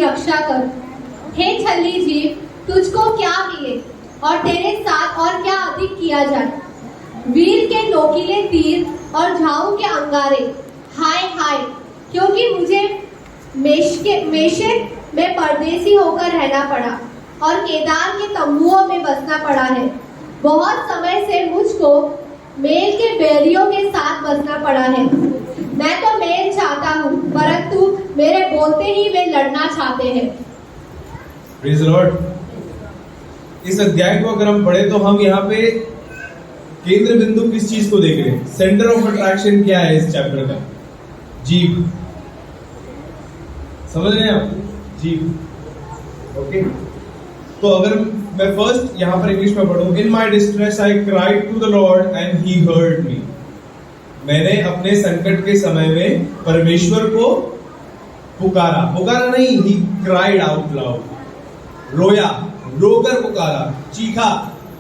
रक्षा कर। हे छली जीव, तुझको क्या मिले और तेरे साथ और क्या अधिक किया जाए। वीर के नोकीले तीर और झाऊ के अंगारे, हाय हाय, क्योंकि मुझे मेशेक में परदेसी होकर रहना पड़ा और केदार के तंबुओं में बसना पड़ा है। बहुत समय से मुझको मेल के बैरियों के साथ बसना पड़ा है। मैं तो मेल चाहता हूँ, परंतु मेरे बोलते ही वे लड़ना चाहते हैं। Praise the Lord. इस अध्याय को अगर हम पढ़े तो हम यहाँ पे केंद्र बिंदु किस चीज को देख रहे हैं? सेंटर ऑफ अट्रैक्शन क्या है इस चैप्टर का? जीव। समझ रहे हैं आप? जीव। ओके, तो अगर मैं फर्स्ट यहां पर इंग्लिश में पढ़ूं, in my distress I cried to the Lord and he heard me. मैंने अपने संकट के समय में परमेश्वर को पुकारा। पुकारा नहीं, ही क्राइड आउट लाउड। रोया, रोकर पुकारा, चीखा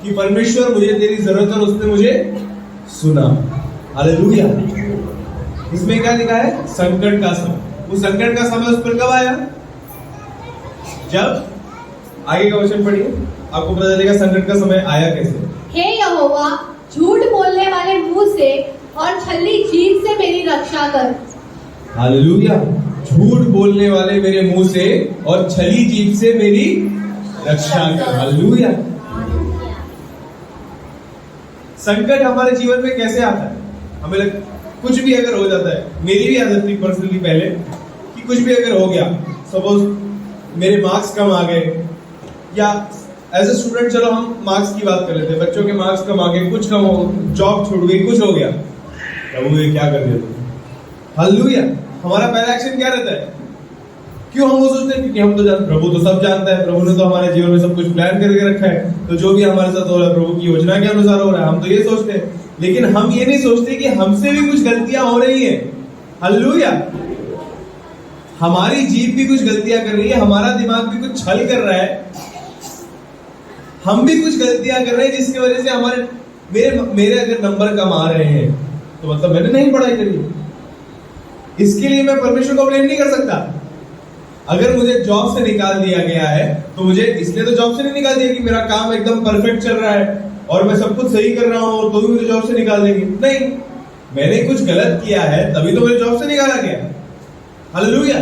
कि परमेश्वर मुझे तेरी जरूरत है, और उसने मुझे सुना। हालेलुया। इसमें क्या लिखा है? संकट का समय। वो संकट का समय उस पर कब आया? जब आगे का क्वेश्चन पढ़िए, आपको पता चलेगा संकट का समय आया कैसे। हे यहोवा, झूठ बोलने वाले मुंह से और छली जीभ से मेरी रक्षा कर। हालेलुया। झूठ बोलने वाले मेरे मुंह से और छली जीभ से मेरी रक्षा कर। हालेलुया। संकट हमारे जीवन में कैसे आता है? हमें कुछ भी अगर हो जाता है, मेरी भी आदत थी पर्सनली पहले कि कुछ भी अगर हो गया, सपोज मेरे मार्क्स कम आ गए, या एज ए स्टूडेंट, चलो हम मार्क्स की बात कर लेते हैं, बच्चों के मार्क्स कम आ गए, कुछ कम हो, जॉब छूट गई, कुछ हो गया, प्रभु ये क्या कर दिया तुमने? हालेलुया। हमारा पहला एक्शन क्या रहता है? क्यों हम वो सोचते हैं? क्योंकि हम तो जानते, प्रभु तो सब जानता है, प्रभु ने तो हमारे जीवन में सब कुछ प्लान करके रखा है, तो जो भी हमारे साथ हो रहा है प्रभु की योजना के अनुसार हो रहा है, हम तो ये सोचते हैं। लेकिन हम ये नहीं सोचते कि हमसे भी कुछ गलतियां हो रही है। हालेलुया। हमारी जीभ भी कुछ गलतियां कर रही है, हमारा दिमाग भी कुछ छल कर रहा है, हम भी कुछ गलतियां कर रहे हैं, जिसकी वजह से हमारे मेरे अगर नंबर कम आ रहे हैं तो मतलब मैंने नहीं पढ़ाई करी। इसके लिए मैं परमेश्वर को ब्लेम नहीं कर सकता। अगर मुझे जॉब से निकाल दिया गया है तो मुझे इसलिए तो जॉब से नहीं निकाल दिया कि मेरा काम एकदम परफेक्ट चल रहा है और मैं सब कुछ सही कर रहा हूं, तो भी मुझे जॉब से निकाल देंगे? नहीं, मैंने कुछ गलत किया है तभी तो मुझे जॉब से निकाला गया। हालेलुया।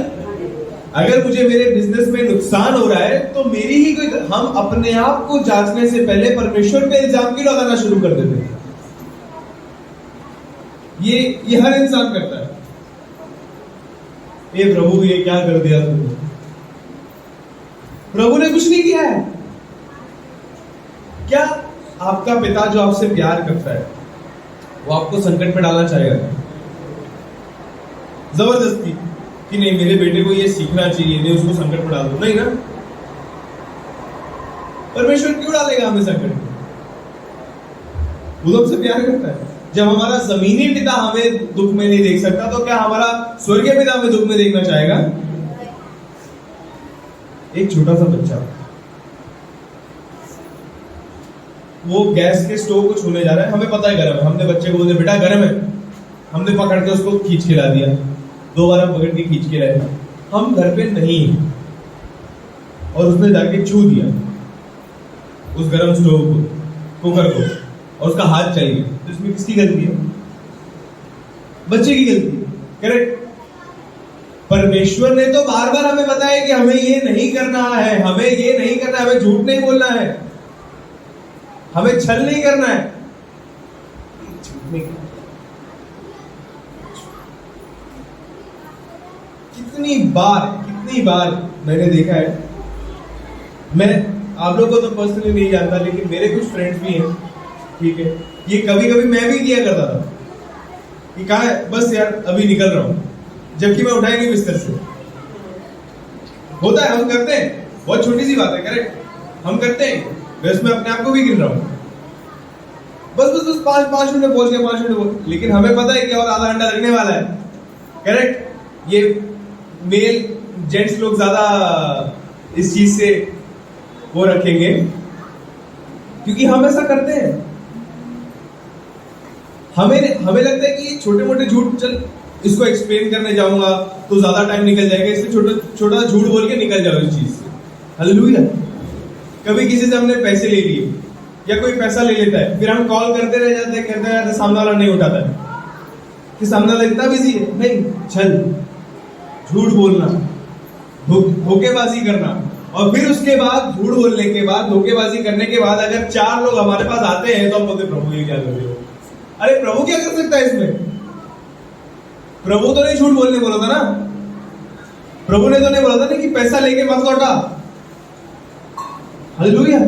अगर मुझे मेरे बिजनेस में नुकसान हो रहा है तो मेरी ही कोई, हम अपने आप को जांचने से पहले परमेश्वर पे इल्जाम क्यों लगाना शुरू कर देते हैं? ये हर इंसान करता है। ये प्रभु ये क्या कर दिया तुमने? प्रभु ने कुछ नहीं किया है। क्या आपका पिता जो आपसे प्यार करता है वो आपको संकट में डालना चाहेगा जबरदस्ती कि नहीं मेरे बेटे को ये सीखना चाहिए, नहीं उसको संकट में डाल दो? नहीं ना। परमेश्वर क्यों डालेगा हमें संकट में? वो हमसे प्यार करता है। जब हमारा जमीनी पिता हमें दुख में नहीं देख सकता तो क्या हमारा स्वर्गीय पिता हमें दुख में देखना चाहेगा? एक छोटा सा बच्चा वो गैस के स्टोव को छूने जा रहा है, हमें पता है गर्म है, हमने बच्चे को बोले बेटा गर्म है, हमने पकड़ के उसको खींच के ला दिया, 2 बार हम पकड़ के खींच के लाए, हम घर पे नहीं हैं और उसने जाके छू दिया उस गर्म स्टोव को, कुकर को, और उसका हाथ चल गया, तो इसमें किसकी गलती है? बच्चे की गलती है। करेक्ट। परमेश्वर ने तो बार बार हमें बताया कि हमें ये नहीं करना है, हमें ये नहीं करना है, हमें झूठ नहीं बोलना है, हमें छल नहीं करना है। कितनी बार मैंने देखा है, मैं आप लोगों को तो पर्सनली नहीं जानता लेकिन मेरे कुछ फ्रेंड्स भी हैं, ठीक है, ये कभी कभी मैं भी किया करता था कि कहा है बस यार अभी निकल रहा हूं, जबकि मैं उठाई नहीं बिस्तर से। होता है, हम करते हैं, बहुत छोटी सी बात है, करेक्ट, हम करते हैं, मैं उसमें अपने आप को भी गिन रहा हूं, बस 5 मिनट पहुंच गया, 5 मिनट, लेकिन हमें पता है कि और आधा घंटा लगने वाला है। करेक्ट। ये मेल जेंट्स लोग ज्यादा इस चीज से वो रखेंगे क्योंकि हम ऐसा करते हैं। हमें लगता है कि छोटे मोटे झूठ, चल इसको एक्सप्लेन करने जाऊंगा तो ज्यादा टाइम निकल जाएगा, इससे छोटा छोटा झूठ बोल के निकल जाओ इस चीज से। हालेलुया। कभी किसी से हमने पैसे ले लिए या कोई पैसा ले लेता है, फिर हम कॉल करते रह जाते हैं, कहते हैं सामने वाला नहीं उठाता है कि सामने वाला इतना बिजी है। नहीं, छल, झूठ बोलना, धोखेबाजी करना, और फिर उसके बाद झूठ बोलने के बाद, धोखेबाजी करने के बाद अगर 4 लोग हमारे पास आते हैं तो हम बोलते प्रभु ये क्या कर रहे हो? अरे प्रभु क्या कर सकता है इसमें? प्रभु तो नहीं झूठ बोलने बोला था ना, प्रभु ने तो नहीं बोला था ना कि पैसा लेके मत लौटा। हालेलुया।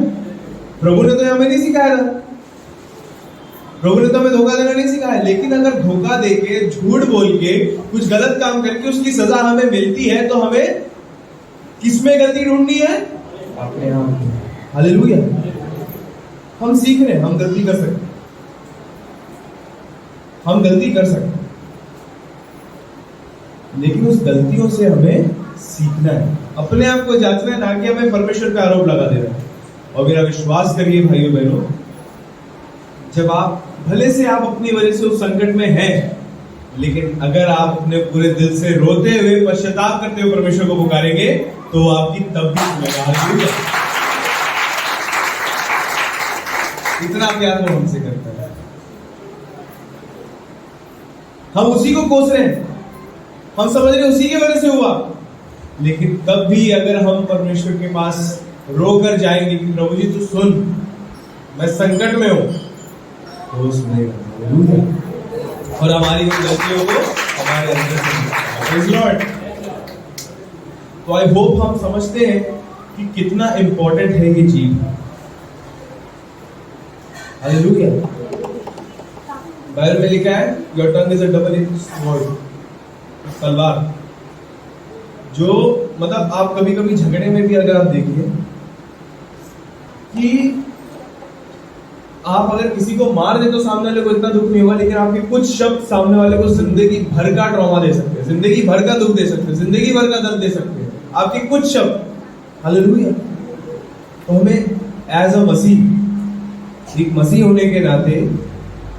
प्रभु ने तो हमें नहीं सिखाया था, प्रभु ने तो हमें धोखा देना नहीं सिखाया। लेकिन अगर धोखा देके, झूठ बोल के, कुछ गलत काम करके उसकी सजा हमें मिलती है तो हमें किसमें गलती ढूंढनी है? अपने आप में। हालेलुया। हम सीख रहे हैं, हम गलती कर सकते, हम गलती कर सकते, लेकिन उस गलतियों से हमें सीखना है, अपने आप को जांचना है, ना कि हमें परमेश्वर पे आरोप लगा देना है। और मेरा विश्वास करिए भाइयों बहनों, जब आप भले से आप अपनी वजह से उस संकट में हैं, लेकिन अगर आप अपने पूरे दिल से रोते हुए, पश्चाताप करते हुए परमेश्वर को पुकारेंगे तो वो आपकी तब भी सुनेगा। इतना प्यार वो हमसे करता है। हम उसी को कोस रहे हैं, हम समझ रहे उसी की वजह से हुआ, लेकिन तब भी अगर हम परमेश्वर के पास रोकर जाएंगे कि प्रभु जी तू सुन, मैं संकट में हूं, तो वो सुनेगा और हमारी गलतियों को हमारे अंदर से। तो आई होप हम समझते हैं कि कितना इंपॉर्टेंट है ये जीव। हालेलुया। बाइबल में लिखा है your tongue is a double edge sword, तलवार। जो मतलब आप कभी कभी झगड़े में भी अगर आप देखिए कि आप अगर किसी को मार दे तो सामने वाले को इतना दुख नहीं होगा, लेकिन आपके कुछ शब्द सामने वाले को जिंदगी भर का ट्रॉमा दे सकते हैं, जिंदगी भर का दुख दे सकते हैं, जिंदगी भर का दर्द दे सकते हैं, आपके कुछ शब्द। हालेलुया। तो हमें एज अ मसीह, एक मसीह होने के नाते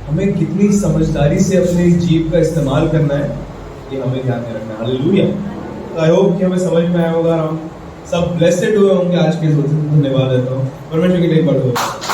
हमें कितनी समझदारी से अपने इस जीव का इस्तेमाल करना है, ये हमें ध्यान में रखना है। हालेलुया। तो आई होप कि हमें समझ में आया होगा, हम सब ब्लेस्ड हुए होंगे आज के। धन्यवाद देता हूँ परमेश्वर की।